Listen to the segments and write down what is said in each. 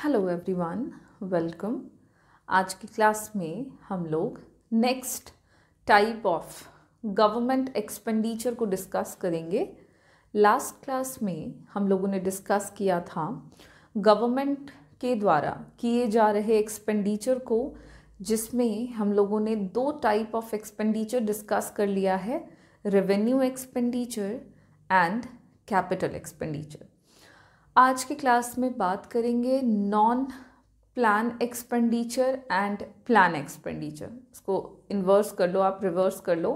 Hello everyone, welcome. आज की class में हम लोग next type of government expenditure को डिस्कस करेंगे। लास्ट क्लास में हम लोगों ने डिस्कस किया था गवर्नमेंट के द्वारा किए जा रहे एक्सपेंडिचर को, जिसमें हम लोगों ने दो टाइप ऑफ एक्सपेंडिचर डिस्कस कर लिया है, revenue expenditure and capital expenditure. आज की क्लास में बात करेंगे non plan expenditure and plan expenditure. इसको इन्वर्स कर लो, आप रिवर्स कर लो,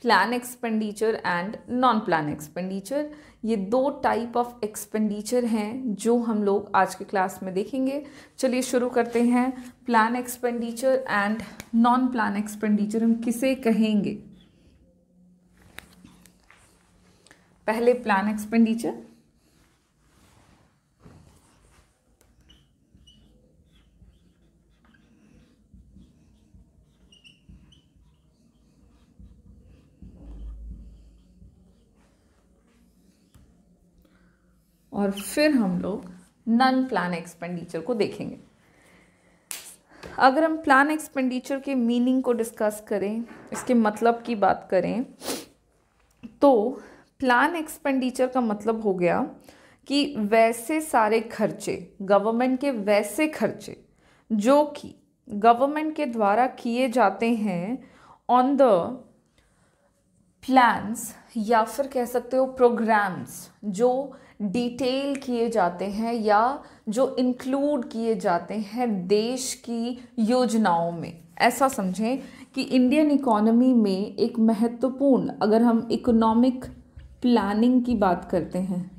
plan expenditure and non plan expenditure. ये दो टाइप ऑफ एक्सपेंडिचर हैं जो हम लोग आज की क्लास में देखेंगे। चलिए शुरू करते हैं। Plan expenditure and non plan expenditure हम किसे कहेंगे? पहले प्लान एक्सपेंडिचर। और फिर हम लोग नॉन प्लान एक्सपेंडिचर को देखेंगे। अगर हम प्लान एक्सपेंडिचर के मीनिंग को डिस्कस करें, इसके मतलब की बात करें, तो प्लान एक्सपेंडिचर का मतलब हो गया कि वैसे सारे खर्चे, गवर्नमेंट के वैसे खर्चे जो कि गवर्नमेंट के द्वारा किए जाते हैं ऑन द प्लान्स, या फिर कह सकते हो प्रोग्राम्स, जो डिटेल किए जाते हैं या जो इंक्लूड किए जाते हैं देश की योजनाओं में। ऐसा समझें कि इंडियन इकोनॉमी में एक महत्वपूर्ण, अगर हम इकोनॉमिक प्लानिंग की बात करते हैं,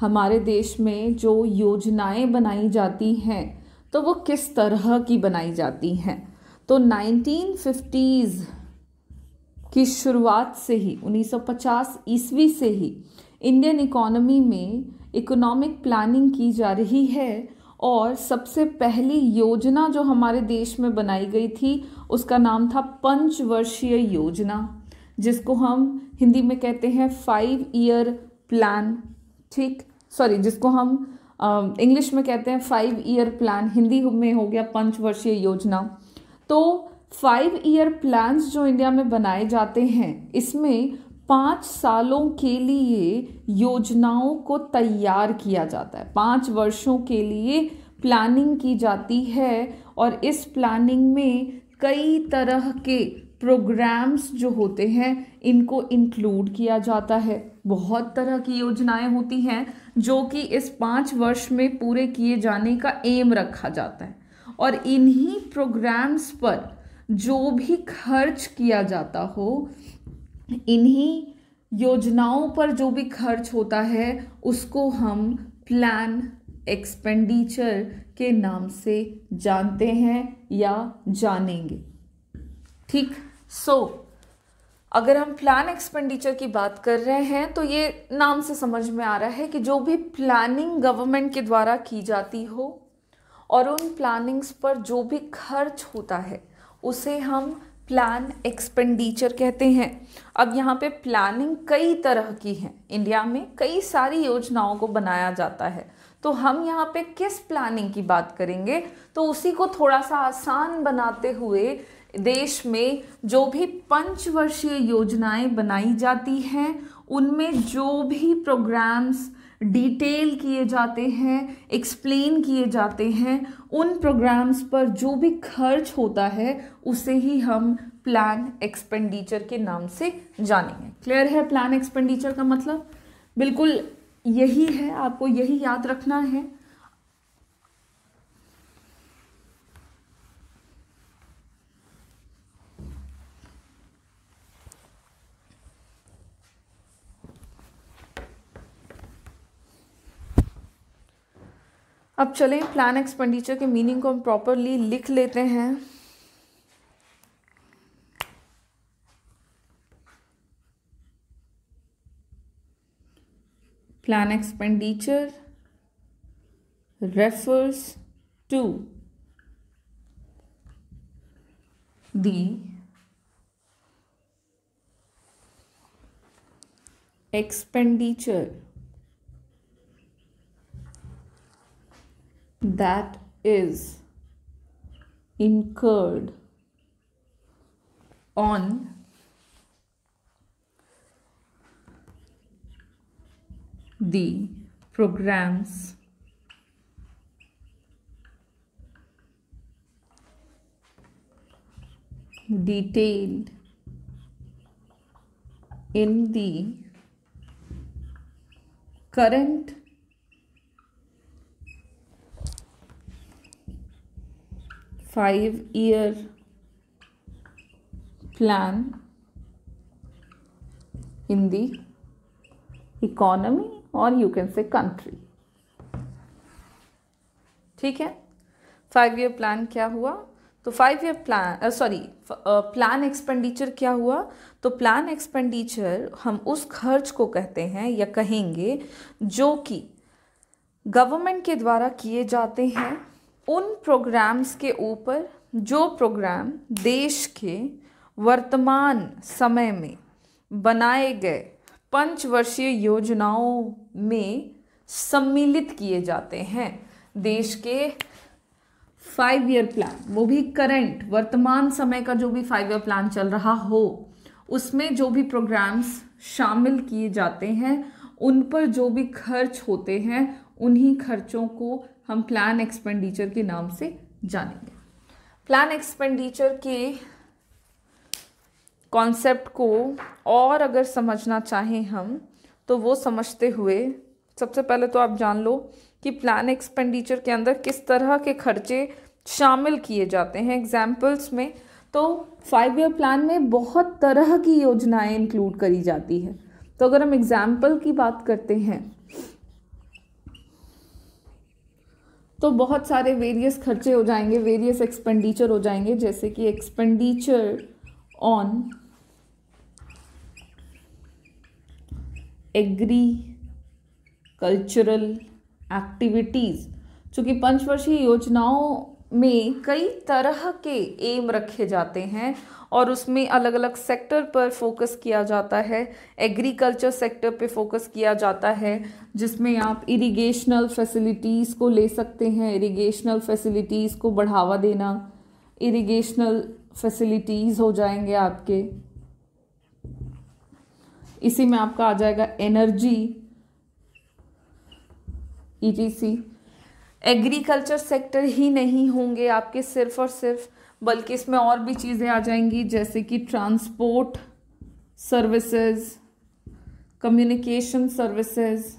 हमारे देश में जो योजनाएं बनाई जाती हैं तो वो किस तरह की बनाई जाती हैं। तो 1950s की शुरुआत से ही, 1950 ईस्वी से ही इंडियन इकोनॉमी में इकोनॉमिक प्लानिंग की जा रही है। और सबसे पहली योजना जो हमारे देश में बनाई गई थी उसका नाम था पंचवर्षीय योजना, जिसको हम हिंदी में कहते हैं 5 ईयर प्लान। ठीक, सॉरी, जिसको हम इंग्लिश में कहते हैं 5 ईयर प्लान, हिंदी में हो गया पंचवर्षीय योजना। तो 5 ईयर प्लान्स जो इंडिया में बनाए जाते हैं, इसमें 5 सालों के लिए योजनाओं को तैयार किया जाता है। 5 वर्षों के लिए प्लानिंग की जाती है और इस प्लानिंग में कई तरह के प्रोग्राम्स जो होते हैं इनको इंक्लूड किया जाता है। बहुत तरह की योजनाएं होती हैं जो कि इस 5 वर्ष में पूरे किए जाने का एम रखा जाता है, और इन्हीं प्रोग्राम्स पर जो भी खर्च किया जाता हो, इन्हीं योजनाओं पर जो भी खर्च होता है उसको हम प्लान एक्सपेंडिचर के नाम से जानते हैं या जानेंगे। ठीक, अगर हम प्लान एक्सपेंडिचर की बात कर रहे हैं तो ये नाम से समझ में आ रहा है कि जो भी प्लानिंग गवर्नमेंट के द्वारा की जाती हो और उन प्लानिंग्स पर जो भी खर्च होता है उसे हम प्लान एक्सपेंडिचर कहते हैं। अब यहाँ पे प्लानिंग कई तरह की है, इंडिया में कई सारी योजनाओं को बनाया जाता है, तो हम यहाँ पे किस प्लानिंग की बात करेंगे, तो उसी को थोड़ा सा आसान बनाते हुए देश में जो भी पंचवर्षीय योजनाएं बनाई जाती हैं उनमें जो भी प्रोग्राम्स डिटेल किए जाते हैं, एक्सप्लेन किए जाते हैं, उन प्रोग्राम्स पर जो भी खर्च होता है उसे ही हम प्लान एक्सपेंडिचर के नाम से जानेंगे। क्लियर है प्लान एक्सपेंडिचर का मतलब? बिल्कुल यही है, आपको यही याद रखना है। अब चलें प्लान एक्सपेंडिचर के मीनिंग को हम प्रॉपरली लिख लेते हैं। Plan expenditure refers to the expenditure that is incurred on the programs detailed in the current five-year plan in the economy or you can say country. ठीक है, 5 ईयर प्लान क्या हुआ? तो 5 ईयर प्लान एक्सपेंडिचर क्या हुआ? तो plan expenditure हम उस खर्च को कहते हैं या कहेंगे जो कि गवर्नमेंट के द्वारा किए जाते हैं उन प्रोग्राम्स के ऊपर जो प्रोग्राम देश के वर्तमान समय में बनाए गए पंचवर्षीय योजनाओं में सम्मिलित किए जाते हैं। देश के 5 ईयर प्लान, वो भी करंट वर्तमान समय का जो भी 5 ईयर प्लान चल रहा हो, उसमें जो भी प्रोग्राम्स शामिल किए जाते हैं उन पर जो भी खर्च होते हैं उन्हीं खर्चों को हम प्लान एक्सपेंडिचर के नाम से जानेंगे। प्लान एक्सपेंडिचर के कॉन्सेप्ट को और अगर समझना चाहें हम तो वो समझते हुए सबसे पहले तो आप जान लो कि प्लान एक्सपेंडिचर के अंदर किस तरह के खर्चे शामिल किए जाते हैं। एग्जाम्पल्स में तो 5 ईयर प्लान में बहुत तरह की योजनाएं इंक्लूड करी जाती है। तो अगर हम एग्जाम्पल की बात करते हैं तो बहुत सारे वेरियस खर्चे हो जाएंगे, वेरियस एक्सपेंडिचर हो जाएंगे, जैसे कि एक्सपेंडिचर ऑन एग्रीकल्चरल एक्टिविटीज़। चूँकि पंचवर्षीय योजनाओं में कई तरह के एम रखे जाते हैं और उसमें अलग अलग सेक्टर पर फोकस किया जाता है। एग्रीकल्चर सेक्टर पे फोकस किया जाता है जिसमें आप इरिगेशनल फैसिलिटीज़ को ले सकते हैं, इरिगेशनल फैसिलिटीज़ को बढ़ावा देना, इरिगेशनल फैसिलिटीज़ हो जाएंगे आपके। इसी में आपका आ जाएगा एनर्जी ETC। एग्रीकल्चर सेक्टर ही नहीं होंगे आपके सिर्फ और सिर्फ, बल्कि इसमें और भी चीज़ें आ जाएंगी जैसे कि ट्रांसपोर्ट सर्विसेज, कम्युनिकेशन सर्विसेज।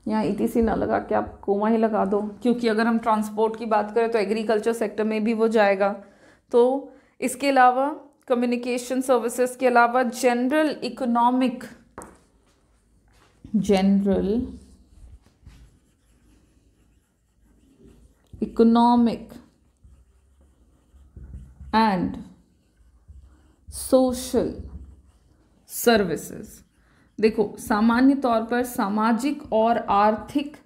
यहाँ ETC ना लगा के आप कोमा ही लगा दो, क्योंकि अगर हम ट्रांसपोर्ट की बात करें तो एग्रीकल्चर सेक्टर में भी वो जाएगा। तो इसके अलावा कम्युनिकेशन सर्विसेज के अलावा general economic and social services. देखो, सामान्य तौर पर सामाजिक और आर्थिक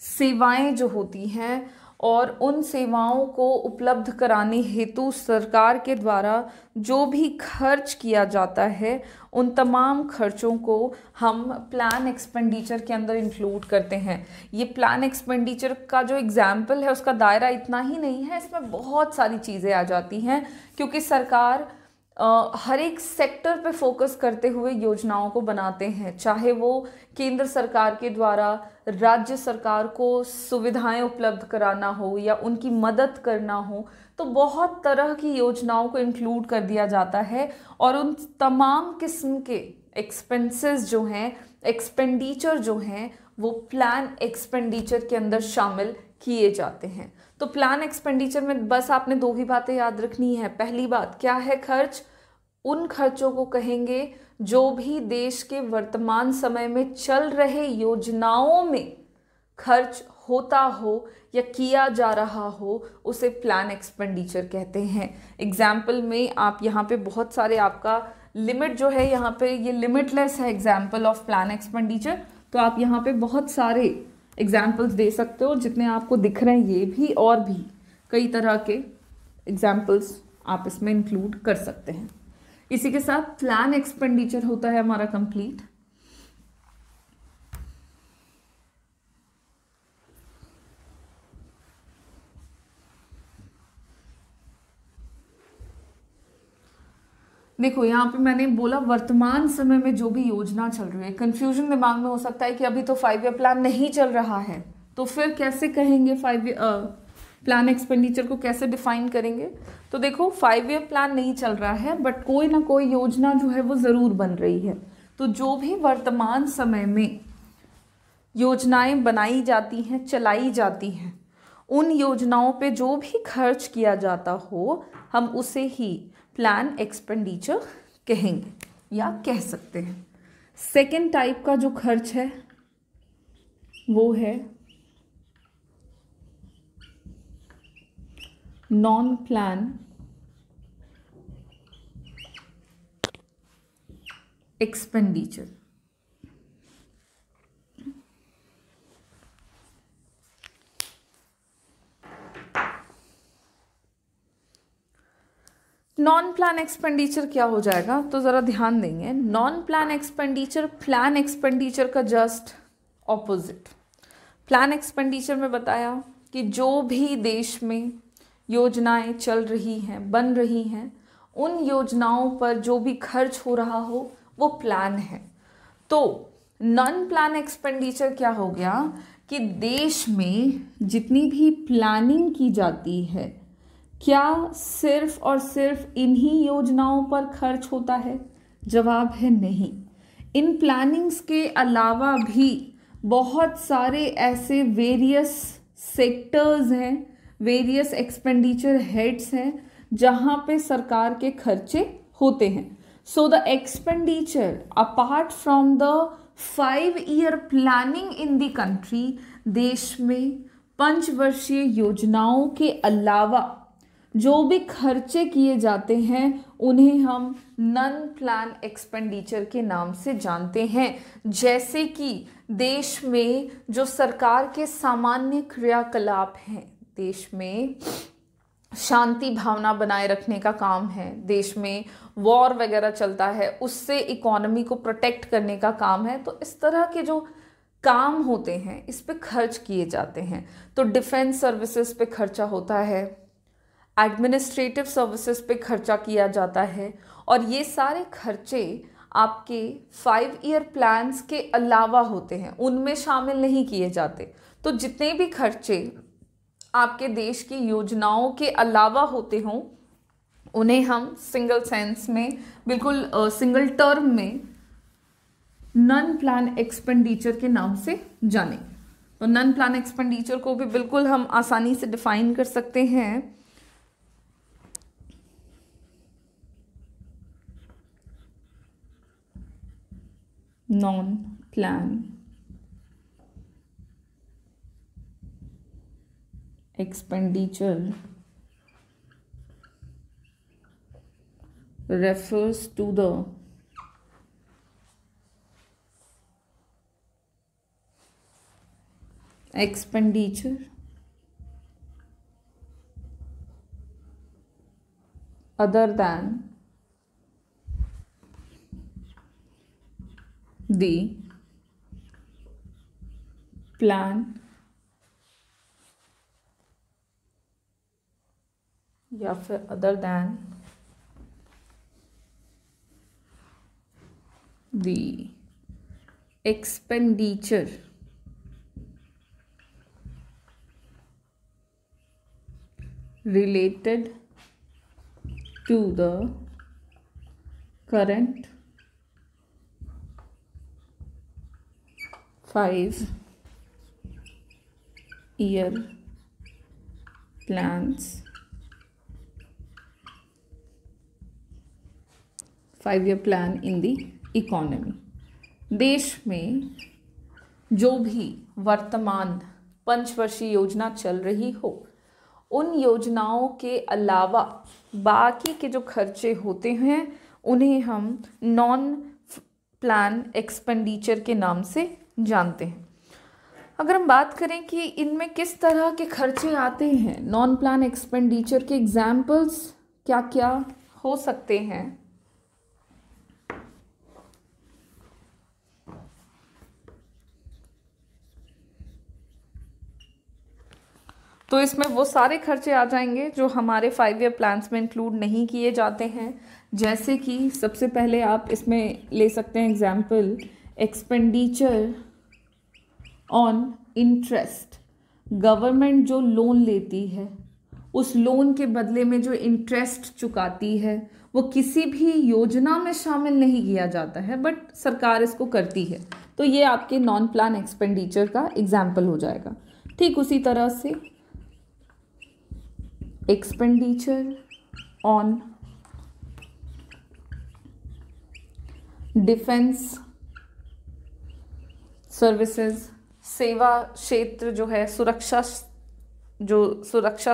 सेवाएं जो होती हैं और उन सेवाओं को उपलब्ध कराने हेतु सरकार के द्वारा जो भी खर्च किया जाता है उन तमाम खर्चों को हम प्लान एक्सपेंडिचर के अंदर इंक्लूड करते हैं। ये प्लान एक्सपेंडिचर का जो एग्जाम्पल है उसका दायरा इतना ही नहीं है, इसमें बहुत सारी चीज़ें आ जाती हैं, क्योंकि सरकार हर एक सेक्टर पे फोकस करते हुए योजनाओं को बनाते हैं। चाहे वो केंद्र सरकार के द्वारा राज्य सरकार को सुविधाएं उपलब्ध कराना हो या उनकी मदद करना हो, तो बहुत तरह की योजनाओं को इंक्लूड कर दिया जाता है और उन तमाम किस्म के एक्सपेंसेस जो हैं, एक्सपेंडिचर जो हैं, वो प्लान एक्सपेंडिचर के अंदर शामिल किए जाते हैं। तो प्लान एक्सपेंडिचर में बस आपने 2 ही बातें याद रखनी है। पहली बात क्या है? खर्च। उन खर्चों को कहेंगे जो भी देश के वर्तमान समय में चल रहे योजनाओं में खर्च होता हो या किया जा रहा हो, उसे प्लान एक्सपेंडिचर कहते हैं। एग्जाम्पल में आप यहाँ पे बहुत सारे, आपका लिमिट जो है यहाँ पे ये लिमिटलेस है एग्जाम्पल ऑफ प्लान एक्सपेंडिचर, तो आप यहाँ पे बहुत सारे एग्जाम्पल्स दे सकते हो। जितने आपको दिख रहे हैं ये भी और भी कई तरह के एग्जाम्पल्स आप इसमें इंक्लूड कर सकते हैं। इसी के साथ प्लान एक्सपेंडिचर होता है हमारा कंप्लीट। देखो यहाँ पे मैंने बोला वर्तमान समय में जो भी योजना चल रही है, कंफ्यूजन दिमाग में हो सकता है कि अभी तो 5 ईयर प्लान नहीं चल रहा है, तो फिर कैसे कहेंगे 5 प्लान एक्सपेंडिचर को कैसे डिफाइन करेंगे। तो देखो 5 ईयर प्लान नहीं चल रहा है, बट कोई ना कोई योजना जो है वो ज़रूर बन रही है। तो जो भी वर्तमान समय में योजनाएं बनाई जाती हैं, चलाई जाती हैं, उन योजनाओं पे जो भी खर्च किया जाता हो, हम उसे ही प्लान एक्सपेंडिचर कहेंगे या कह सकते हैं। सेकेंड टाइप का जो खर्च है वो है non plan expenditure. Non plan expenditure क्या हो जाएगा, तो ज़रा ध्यान देंगे। Non plan expenditure plan expenditure का जस्ट ऑपोजिट। प्लान एक्सपेंडिचर में बताया कि जो भी देश में योजनाएं चल रही हैं, बन रही हैं, उन योजनाओं पर जो भी खर्च हो रहा हो वो प्लान है। तो नॉन प्लान एक्सपेंडिचर क्या हो गया कि देश में जितनी भी प्लानिंग की जाती है, क्या सिर्फ और सिर्फ इन्हीं योजनाओं पर खर्च होता है? जवाब है नहीं। इन प्लानिंग्स के अलावा भी बहुत सारे ऐसे वेरियस सेक्टर्स हैं, वेरियस एक्सपेंडिचर हेड्स हैं जहां पे सरकार के खर्चे होते हैं। So the expenditure apart from the 5 year planning in the country, देश में 5 वर्षीय योजनाओं के अलावा जो भी खर्चे किए जाते हैं उन्हें हम नॉन प्लान एक्सपेंडिचर के नाम से जानते हैं। जैसे कि देश में जो सरकार के सामान्य क्रियाकलाप हैं, देश में शांति भावना बनाए रखने का काम है, देश में वॉर वगैरह चलता है, उससे इकोनॉमी को प्रोटेक्ट करने का काम है, तो इस तरह के जो काम होते हैं इस पे खर्च किए जाते हैं। तो डिफेंस सर्विसेज पे खर्चा होता है, एडमिनिस्ट्रेटिव सर्विसेज पे खर्चा किया जाता है, और ये सारे खर्चे आपके 5 ईयर प्लान्स के अलावा होते हैं, उनमें शामिल नहीं किए जाते। तो जितने भी खर्चे आपके देश की योजनाओं के अलावा होते हों उन्हें हम सिंगल सेंस में, बिल्कुल सिंगल टर्म में नॉन प्लान एक्सपेंडिचर के नाम से जानें। तो नॉन प्लान एक्सपेंडिचर को भी बिल्कुल हम आसानी से डिफाइन कर सकते हैं। Non plan expenditure refers to the expenditure other than the plan या फिर other than the expenditure related to the current 5 year plans, 5 year plan in the economy. देश में जो भी वर्तमान 5 वर्षीय योजना चल रही हो, उन योजनाओं के अलावा बाकी के जो खर्चे होते हैं उन्हें हम नॉन प्लान एक्सपेंडिचर के नाम से जानते हैं। अगर हम बात करें कि इनमें किस तरह के खर्चे आते हैं, नॉन प्लान एक्सपेंडिचर के एग्जाम्पल्स क्या क्या हो सकते हैं, तो इसमें वो सारे खर्चे आ जाएंगे जो हमारे 5 ईयर प्लान्स में इंक्लूड नहीं किए जाते हैं। जैसे कि सबसे पहले आप इसमें ले सकते हैं example, expenditure on interest. Government जो लोन लेती है उस लोन के बदले में जो इंटरेस्ट चुकाती है वो किसी भी योजना में शामिल नहीं किया जाता है, बट सरकार इसको करती है। तो ये आपके नॉन प्लान एक्सपेंडिचर का एग्जाम्पल हो जाएगा। ठीक उसी तरह से एक्सपेंडिचर ऑन डिफेंस सर्विसेज, सेवा क्षेत्र जो है, सुरक्षा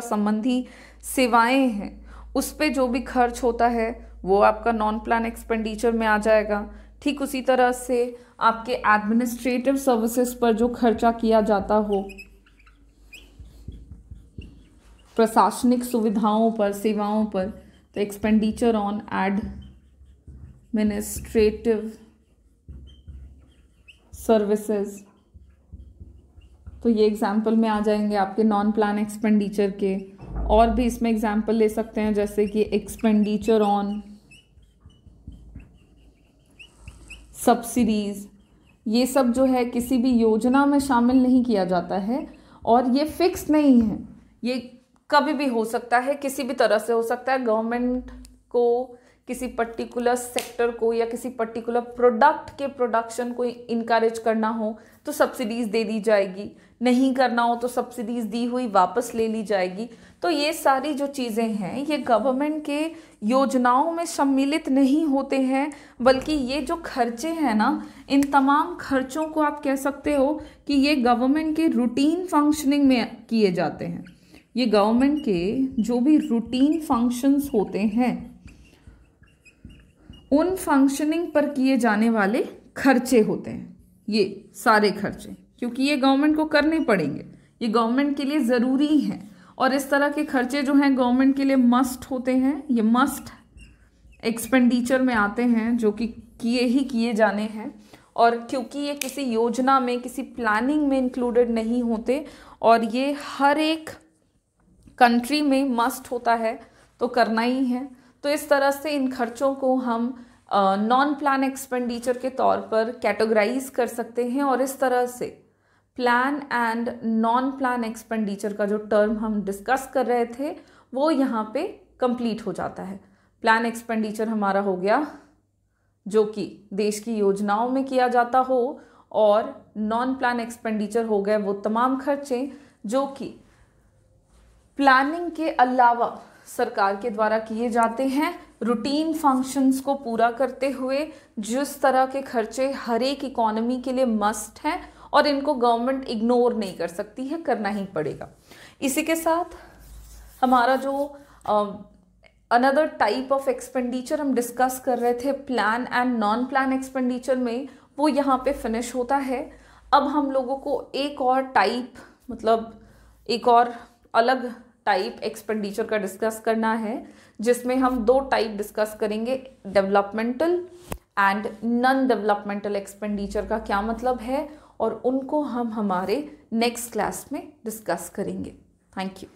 संबंधी सेवाएं हैं, उस पे जो भी खर्च होता है वो आपका नॉन प्लान एक्सपेंडिचर में आ जाएगा। ठीक उसी तरह से आपके एडमिनिस्ट्रेटिव सर्विसेज पर जो खर्चा किया जाता हो, प्रशासनिक सुविधाओं पर, सेवाओं पर, तो एक्सपेंडिचर ऑन एडमिनिस्ट्रेटिव सर्विसेज, तो ये एग्जाम्पल में आ जाएंगे आपके नॉन प्लान एक्सपेंडिचर के। और भी इसमें एग्जाम्पल ले सकते हैं जैसे कि एक्सपेंडिचर ऑन सब्सिडीज। ये सब जो है किसी भी योजना में शामिल नहीं किया जाता है और ये फिक्स नहीं है, ये कभी भी हो सकता है, किसी भी तरह से हो सकता है। गवर्नमेंट को किसी पर्टिकुलर सेक्टर को या किसी पर्टिकुलर प्रोडक्ट के प्रोडक्शन को इनकरेज करना हो तो सब्सिडीज़ दे दी जाएगी, नहीं करना हो तो सब्सिडीज़ दी हुई वापस ले ली जाएगी। तो ये सारी जो चीज़ें हैं ये गवर्नमेंट के योजनाओं में सम्मिलित नहीं होते हैं, बल्कि ये जो खर्चे हैं ना, इन तमाम खर्चों को आप कह सकते हो कि ये गवर्नमेंट के रूटीन फंक्शनिंग में किए जाते हैं। ये गवर्नमेंट के जो भी रूटीन फंक्शंस होते हैं उन फंक्शनिंग पर किए जाने वाले खर्चे होते हैं, ये सारे खर्चे, क्योंकि ये गवर्नमेंट को करने पड़ेंगे, ये गवर्नमेंट के लिए ज़रूरी हैं। और इस तरह के खर्चे जो हैं गवर्नमेंट के लिए मस्ट होते हैं, ये मस्ट एक्सपेंडिचर में आते हैं जो कि किए जाने हैं। और क्योंकि ये किसी योजना में, किसी प्लानिंग में इंक्लूडेड नहीं होते और ये हर एक कंट्री में मस्ट होता है तो करना ही है। तो इस तरह से इन खर्चों को हम नॉन प्लान एक्सपेंडिचर के तौर पर कैटेगराइज कर सकते हैं। और इस तरह से plan and non plan expenditure का जो टर्म हम डिस्कस कर रहे थे वो यहाँ पे कंप्लीट हो जाता है। प्लान एक्सपेंडिचर हमारा हो गया जो कि देश की योजनाओं में किया जाता हो, और नॉन प्लान एक्सपेंडिचर हो गए वो तमाम खर्चे जो कि प्लानिंग के अलावा सरकार के द्वारा किए जाते हैं, रूटीन फंक्शंस को पूरा करते हुए, जिस तरह के खर्चे हर एक इकोनॉमी के लिए मस्ट हैं और इनको गवर्नमेंट इग्नोर नहीं कर सकती है, करना ही पड़ेगा। इसी के साथ हमारा जो अनदर टाइप ऑफ एक्सपेंडिचर हम डिस्कस कर रहे थे plan and non plan expenditure में, वो यहाँ पे फिनिश होता है। अब हम लोगों को एक और टाइप, मतलब एक और अलग टाइप एक्सपेंडिचर का डिस्कस करना है, जिसमें हम दो टाइप डिस्कस करेंगे, developmental and non developmental expenditure का क्या मतलब है, और उनको हम हमारे नेक्स्ट क्लास में डिस्कस करेंगे। Thank you.